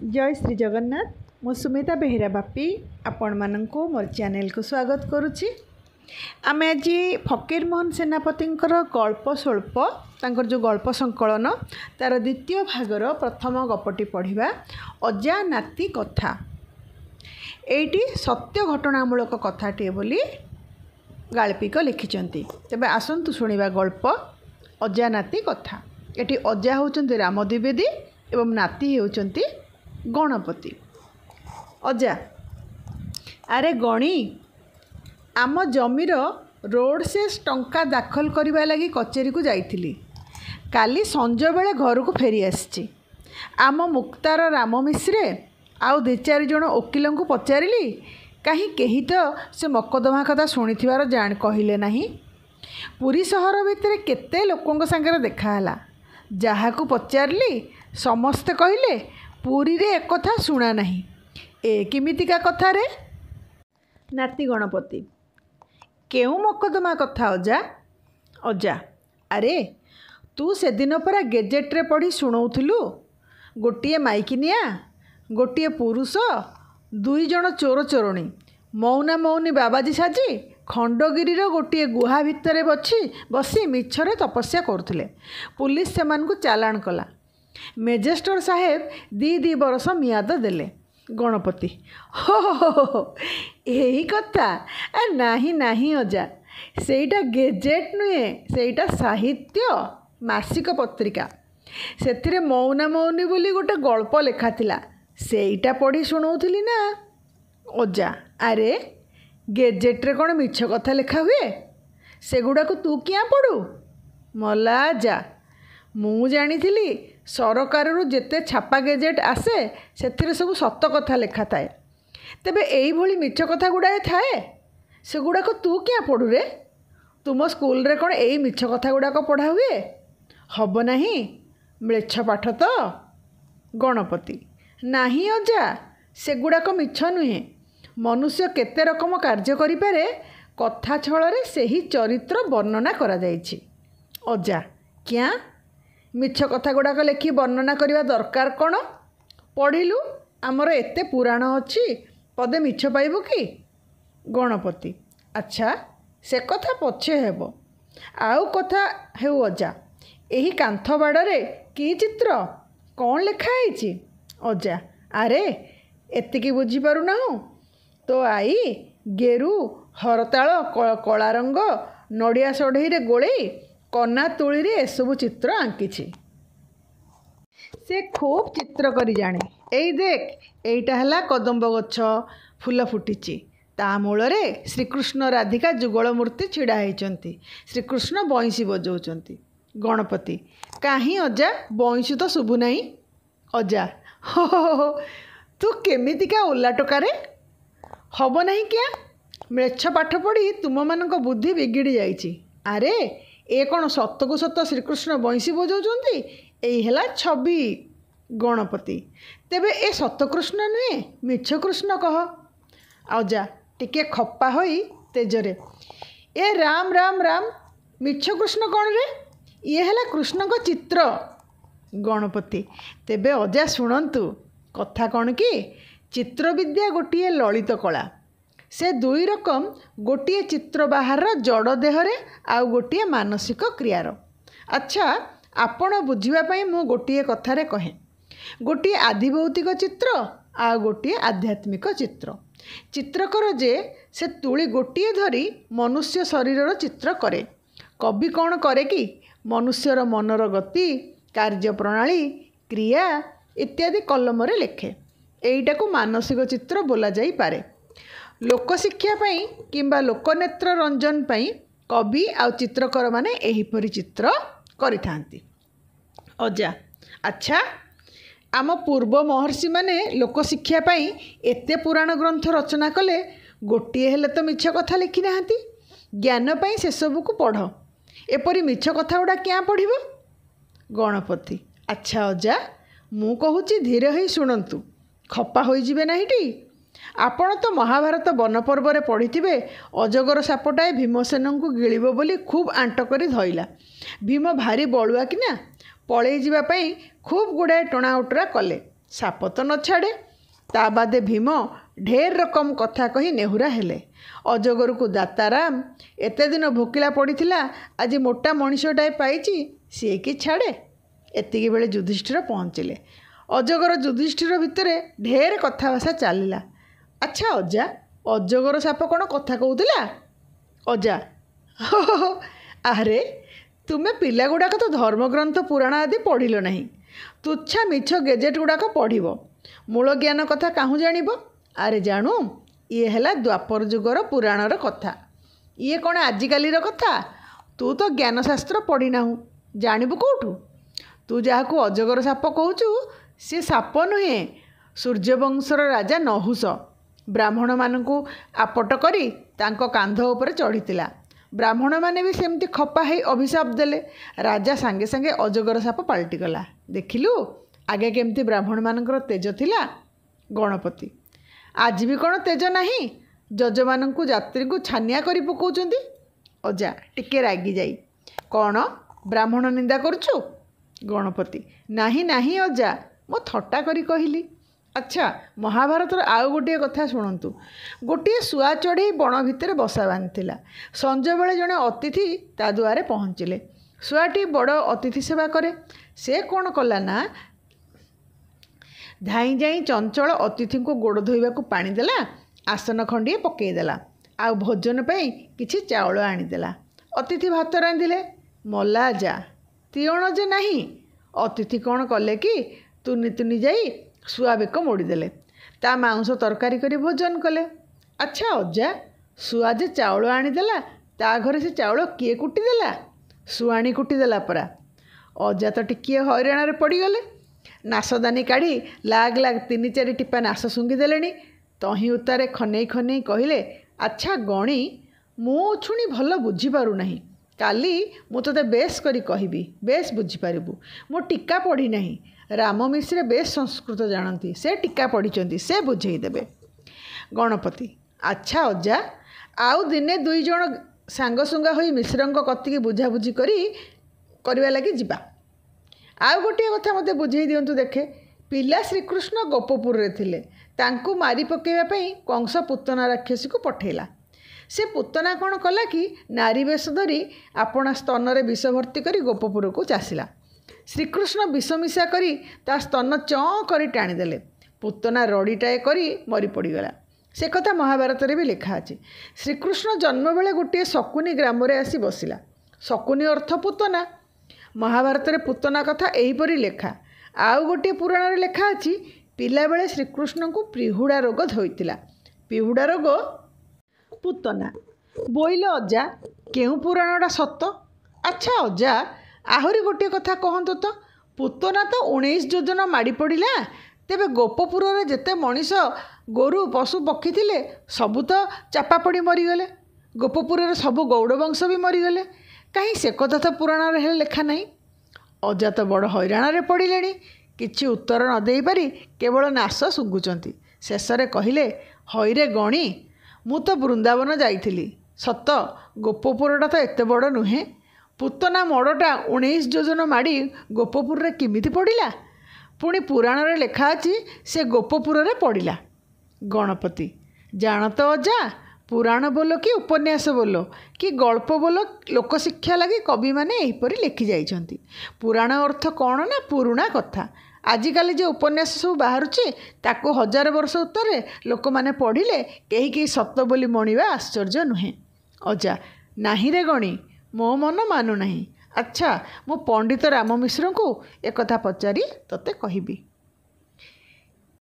जय श्री जगन्नाथ। मु सुमिता बेहेरा बापी आपण माननको मोर चैनल को स्वागत करुच्ची। आम आज फकीर मोहन सेनापति गल्प स्वल्प तांकर जो गल्प संकलन तार द्वितीय भागर प्रथम गपटी पढ़ा अजा नाती कथा। एटी सत्य घटनामूलक कथाटे बोली गाल्पिक लिखिचंती। तेबे आसंतु शुणिबा गल्प अजा नाती कथा। एटी अजा होउचंती राम द्विवेदी एवं नाती होउचंती गणपति। अजा अरे गणी आम जमीर रोड सेस टंका दाखल करने लगी कचेरी को जाइथिली। काली संज बेले घर को फेरी आसी। आम मुक्तार राम मिश्रे आउ दि चार जन वकिल को पचारि कहीं कही तो से मकदमा कथा शुणी जान कहले नहीं। पुरी सहर भितर केते लोकों संगे देखाला। जहाँ को पचारि समस्ते कहले पुरी रे एक कथा शुणा नहीं। ए किमितिका कथा रे? नाती गणपति केउ मकदमा कथा अजा? अजा अरे तू से दिन परा गेजेट रे पढ़ी शुणाउथिलु। गोटिए माइकिनिया गोटिए पुरुष दुई जन चोर चोरणी मौना मौनी बाबाजी साजी खंडगिरी गोटे गुहा भितर बसी मिछरे तपस्या करथिले। पुलिस सेमान को चालान कला। मेजिस्ट्रेट साहेब दी बरस मियाद देले। गणपति हो यही कथा? नहीं नहीं अजा सेटा गेजेट नुहे, सेटा साहित्य मासिक पत्रिका। से मौना मौनी बोली गोटे गल्प लेखा थिला, सेटा पढ़ी शुणाउथिली ना। अजा अरे गेजेट रे कौन मिछ कथा लेखा हुए? सेगुड़ा को तू क्या पढ़ू? मला जा मु जानी सरकार जेते छापा गेजेट आसे से सब सत कथा लेखा थाए। तेबे एई भली मिछ कथा गुड़ाए थाए, सेगुड़ा को तू क्या पढ़ू रे? तुम स्कूल रे कौन एई मिछ कथा गुड़ाक पढ़ा हुए? हब नहीं म्लेच्छ पाठ तो। गणपति नहीं अजा सेगुड़ाक मिछ नुहे। मनुष्य केते रकम कार्य करिपारे कथा छଳରେ ସେହି चरित्र वर्णना करा जाइछि। अजा क्या मिछ कथा गुड़ाक लेखि वर्णना करवा दरकार कौन? पढ़िलु आमर एते पुराण अच्छी पदे मिछ पाइबु कि? गणपति अच्छा से कथा पछे हेब। आउ कथा हेउ अजा एही कांथ बाड़े कि चित्र कौन लेखा है? अजा अरे एतिकी बुझी पारु नाहु तो आई गेरु हरताल कला रंग नड़िया सढ़ई रे गोलई कना तुली रे एसबू चित्र आंकी। से खूब चित्र करी जाने। एई देख एईटा हला कदम्ब गछ फूल फुटिची। ता मूल रे श्रीकृष्ण राधिका जुगल मूर्ति छिड़ा होइचंती। श्रीकृष्ण बंशी बजौचंती। गणपति काहीं अजा बंशी तो शुभु नहीं। अजा हो तू केमितिका ओला टोकारे? हब नहीं क्या म्लेच्छ पाठ पढ़ी तुम मानक बुद्धि बिगिड़ी जाइछि। अरे ए कौन सतकु सत श्रीकृष्ण बंशी बजाउछंती? एई हेला छवि। गणपति तेबे ए सतकृष्ण नुहे मिछ कृष्ण कह। अजा टिके खप्पा होई तेजरे ए राम राम राम मिछ कृष्ण कौन रे? ये हेला कृष्ण को चित्र। गणपति तेबे अजा शुणंतु कथा कौन कि चित्र विद्या गोटे ललित कला। से दुई रकम गोटे चित्र बाहर जड़ देहरे आउ गोटे मानसिक क्रियार। अच्छा आपण बुझापी मु गोटे कथारे कहे गोटे आदिभौतिक चित्र आ गोटे आध्यात्मिक चित्र। चित्रकर जे से तुली गोटे धरी मनुष्य शरीर चित्र करे। कवि कौन करे कि मनुष्यर मनर गति कार्य प्रणाली क्रिया इत्यादि कलम रे लेखे। एईटा को मानसिक चित्र बोला जाई पारे। लोकशिक्षा पाई किंबा लोकनेत्र रंजन पाई कवि आउ चित्रकर माने एहीपरि चित्र करिथांती। अजा अच्छा आम पूर्व महर्षि माने लोकशिक्षा पाई एते पुराण ग्रंथ रचना कले गोटे हेले तो मिछ कथा लिखि नाहांती। ज्ञान पाई से सब को पढ़। एपरि मिछ कथा गुड़ा क्या पढ़िबो? गणपति अच्छा अजा मु कहूची धीरे होई शुणंतु खप्पा होई जिबे नाहीटी। आपण तो महाभारत वन पर्व रे पढ़िथिबे अजगर सापटाए भीमसेन को गिलिबो बोली खूब आंट करी धइला। भीम भारी बलुआ कि ना पळेई जिबा पई खूब गुड़ाए टणा उटरा कले। ସାପ ତ ନ ଛାଡ଼େ। ତା ବାଦେ ଭୀମ ଢେର ରକମ କଥା କହି ନେହୁରା ହେଲେ। ଅଜଗରକୁ ଦାତାରାମ ଏତେ ଦିନ ଭୋକିଲା ପଡ଼ିଥିଲା, ଆଜି ମୋଟା ମଣିଷଟାଏ ପାଇଛି, ସିଏ କି ଛାଡ଼େ। ଏତିକି ବେଳେ ଯୁଧିଷ୍ଠିର ପହଞ୍ଚିଲେ। ଅଜଗର ଯୁଧିଷ୍ଠିର ଭିତରେ ଢେର କଥାଭାଷା ଚାଲିଲା। ଆଚ୍ଛା ଅଜା, ଅଜଗର ସାପ କ'ଣ କଥା କହୁଥିଲା? ଅଜା, ହୋ, ଆରେ ତୁମେ ପିଲାଗୁଡ଼ାକ ତ ଧର୍ମଗ୍ରନ୍ଥ ପୁରାଣ ଆଦି ପଢ଼ିଲ ନାହିଁ। ତୁଚ୍ଛା ମିଛ ଗେଜେଟ୍ ଗୁଡ଼ାକ ପଢ଼ିବ, ମୂଳ ଜ୍ଞାନ କଥା କାହୁଁ ଜାଣିବ? ଆରେ ଜାଣୁ, ଇଏ ହେଲା ଦ୍ୱାପର ଯୁଗର ପୁରାଣର କଥା। ଇଏ କ'ଣ ଆଜିକାଲିର କଥା? ତୁ ତ ଜ୍ଞାନଶାସ୍ତ୍ର ପଢ଼ିନାହୁଁ, ଜାଣିବୁ କେଉଁଠୁ? ତୁ ଯାହାକୁ ଅଜଗର ସାପ କହୁଛୁ, ସିଏ ସାପ ନୁହେଁ, ସୂର୍ଯ୍ୟବଂଶର ରାଜା ନହୁଷ ବ୍ରାହ୍ମଣମାନଙ୍କୁ ଆପଟ କରି ତାଙ୍କ କାନ୍ଧ ଉପରେ ଚଢ଼ିଥିଲା। ବ୍ରାହ୍ମଣମାନେ ବି ସେମିତି ଖପା ହେଇ ଅଭିଶାପ ଦେଲେ। ରାଜା ସାଙ୍ଗେ ସାଙ୍ଗେ ଅଜଗର ସାପ ପାଲଟିଗଲା। ଦେଖିଲୁ ଆଗେ କେମିତି ବ୍ରାହ୍ମଣମାନଙ୍କର ତେଜ ଥିଲା। ଗଣପତି, ଆଜି ବି କ'ଣ ତେଜ ନାହିଁ? ଯଜମାନଙ୍କୁ ଯାତ୍ରୀଙ୍କୁ ଛାନିଆ କରି ପକାଉଛନ୍ତି। ଅଜା ଟିକେ ରାଗିଯାଇ, କ'ଣ ବ୍ରାହ୍ମଣ ନିନ୍ଦା କରୁଛୁ? ଗଣପତି, ନାହିଁ ନାହିଁ ଅଜା, ମୁଁ ଥଟ୍ଟା କରି କହିଲି। ଆଚ୍ଛା, ମହାଭାରତର ଆଉ ଗୋଟିଏ କଥା ଶୁଣନ୍ତୁ। ଗୋଟିଏ ଶୁଆ ଚଢ଼େଇ ବଣ ଭିତରେ ବସା ବାନ୍ଧିଥିଲା। ସଞ୍ଜବେଳେ ଜଣେ ଅତିଥି ତା ଦୁଆରେ ପହଞ୍ଚିଲେ। ଶୁଆଟି ବଡ଼ ଅତିଥି ସେବା କରେ। ସେ କ'ଣ କଲା ନା, ଧାଇଁ ଯାଇ ଚଞ୍ଚଳ ଅତିଥିଙ୍କୁ ଗୋଡ଼ ଧୋଇବାକୁ ପାଣି ଦେଲା, ଆସନ ଖଣ୍ଡିଏ ପକାଇଦେଲା, ଆଉ ଭୋଜନ ପାଇଁ କିଛି ଚାଉଳ ଆଣିଦେଲା। ଅତିଥି ଭାତ ରାନ୍ଧିଲେ। ମଲା ଯା, ତିଅଣ ଯେ ନାହିଁ। ଅତିଥି କ'ଣ କଲେ କି, ତୁନି ତୁନି ଯାଇ ଶୁଆ ବେକ ମୋଡ଼ିଦେଲେ, ତା ମାଉଁସ ତରକାରୀ କରି ଭୋଜନ କଲେ। ଆଚ୍ଛା ଅଜା, ଶୁଆ ଯେ ଚାଉଳ ଆଣିଦେଲା, ତା ଘରେ ସେ ଚାଉଳ କିଏ କୁଟିଦେଲା? ଶୁଆଣି କୁଟିଦେଲା ପରା। ଅଜା ତ ଟିକିଏ ହଇରାଣରେ ପଡ଼ିଗଲେ। ନାଶଦାନୀ କାଢ଼ି ଲାଗ 3-4 ଟିପା ନାଶ ଶୁଙ୍ଘିଦେଲେଣି। ତହିଁ ଉତ୍ତାରେ ଖନେଇ ଖନେଇ କହିଲେ, ଆଚ୍ଛା ଗଣି, ମୁଁ ଛୁଣି ଭଲ ବୁଝିପାରୁନାହିଁ। କାଲି ମୁଁ ତୋତେ ବେଶ କରି କହିବି, ବେଶ ବୁଝିପାରିବୁ। ମୁଁ ଟୀକା ପଢ଼ିନାହିଁ। ରାମ ମିଶ୍ରେ ବେଶ ସଂସ୍କୃତ ଜାଣନ୍ତି, ସେ ଟୀକା ପଢ଼ିଛନ୍ତି, ସେ ବୁଝେଇଦେବେ। ଗଣପତି, ଆଚ୍ଛା ଅଜା, ଆଉ ଦିନେ 2 ଜଣ ସାଙ୍ଗସୁଙ୍ଗା ହୋଇ ମିଶ୍ରଙ୍କ କତିକି ବୁଝାବୁଝି କରିବା ଲାଗି ଯିବା। ଆଉ ଗୋଟିଏ କଥା ମୋତେ ବୁଝେଇ ଦିଅନ୍ତୁ ଦେଖେ। ପିଲା ଶ୍ରୀକୃଷ୍ଣ ଗୋପପୁରରେ ଥିଲେ। ତାଙ୍କୁ ମାରି ପକାଇବା ପାଇଁ କଂସ ପୁତନା ରାକ୍ଷସୀକୁ ପଠାଇଲା। ସେ ପୁତନା କ'ଣ କଲା କି, ନାରୀ ବେଶ ଧରି ଆପଣା ସ୍ତନରେ ବିଷ ଭର୍ତ୍ତି କରି ଗୋପପୁରକୁ ଚାସିଲା। ଶ୍ରୀକୃଷ୍ଣ ବିଷ ମିଶା କରି ତା ସ୍ତନ ଚଁ କରି ଟାଣିଦେଲେ। ପୁତନା ରଡ଼ିଟାଏ କରି ମରି ପଡ଼ିଗଲା। ସେ କଥା ମହାଭାରତରେ ବି ଲେଖା ଅଛି। ଶ୍ରୀକୃଷ୍ଣ ଜନ୍ମ ବେଳେ ଗୋଟିଏ ଶକୁନି ଗ୍ରାମରେ ଆସି ବସିଲା। ଶକୁନି ଅର୍ଥ ପୁତନା। ମହାଭାରତରେ ପୁତନା କଥା ଏହିପରି ଲେଖା। ଆଉ ଗୋଟିଏ ପୁରାଣରେ ଲେଖା ଅଛି, ପିଲାବେଳେ ଶ୍ରୀକୃଷ୍ଣଙ୍କୁ ପିହୁଡ଼ା ରୋଗ ଧୋଇଥିଲା। ପିହୁଡ଼ା ରୋଗ ପୁତନା। ବୋଇଲ ଅଜା, କେଉଁ ପୁରାଣଟା ସତ? ଆଚ୍ଛା ଅଜା, ଆହୁରି ଗୋଟିଏ କଥା କହନ୍ତୁ ତ। ପୁତନା ତ 19 ଯୋଜନ ମାଡ଼ି ପଡ଼ିଲା, ତେବେ ଗୋପପୁରରେ ଯେତେ ମଣିଷ, ଗୋରୁ, ପଶୁ, ପକ୍ଷୀ ଥିଲେ ସବୁ ତ ଚାପା ପଡ଼ି ମରିଗଲେ। ଗୋପପୁରରେ ସବୁ ଗୌଡ଼ ବଂଶ ବି ମରିଗଲେ। କାହିଁ ସେ କଥା ତ ପୁରାଣରେ ହେଲେ ଲେଖା ନାହିଁ। ଅଜା ତ ବଡ଼ ହଇରାଣରେ ପଡ଼ିଲେଣି। କିଛି ଉତ୍ତର ନ ଦେଇପାରି କେବଳ ନାଶ ଶୁଙ୍ଘୁଛନ୍ତି। ଶେଷରେ କହିଲେ, ହଇରେ ଗଣି, ମୁଁ ତ ବୃନ୍ଦାବନ ଯାଇଥିଲି ସତ, ଗୋପପୁରଟା ତ ଏତେ ବଡ଼ ନୁହେଁ। ପୁତନା ମଡ଼ଟା 19 ଯୋଜନ ମାଡ଼ି ଗୋପପୁରରେ କେମିତି ପଡ଼ିଲା? ପୁଣି ପୁରାଣରେ ଲେଖା ଅଛି ସେ ଗୋପପୁରରେ ପଡ଼ିଲା। ଗଣପତି, ଜାଣ ତ ଅଜା, ପୁରାଣ ବୋଲ କି ଉପନ୍ୟାସ ବୋଲ କି ଗଳ୍ପ ବୋଲ, ଲୋକଶିକ୍ଷା ଲାଗି କବିମାନେ ଏହିପରି ଲେଖି ଯାଇଛନ୍ତି। ପୁରାଣ ଅର୍ଥ କ'ଣ ନା, ପୁରୁଣା କଥା। ଆଜିକାଲି ଯେ ଉପନ୍ୟାସ ସବୁ ବାହାରୁଛି, ତାକୁ 1000 ବର୍ଷ ଉତ୍ତରେ ଲୋକମାନେ ପଢ଼ିଲେ କେହି ସତ ବୋଲି ମଣିବା ଆଶ୍ଚର୍ଯ୍ୟ ନୁହେଁ। ଅଜା, ନାହିଁରେ ଗଣି, ମୋ ମନ ମାନୁନାହିଁ। ଆଚ୍ଛା, ମୁଁ ପଣ୍ଡିତ ରାମ ମିଶ୍ରଙ୍କୁ ଏକଥା ପଚାରି ତୋତେ କହିବି।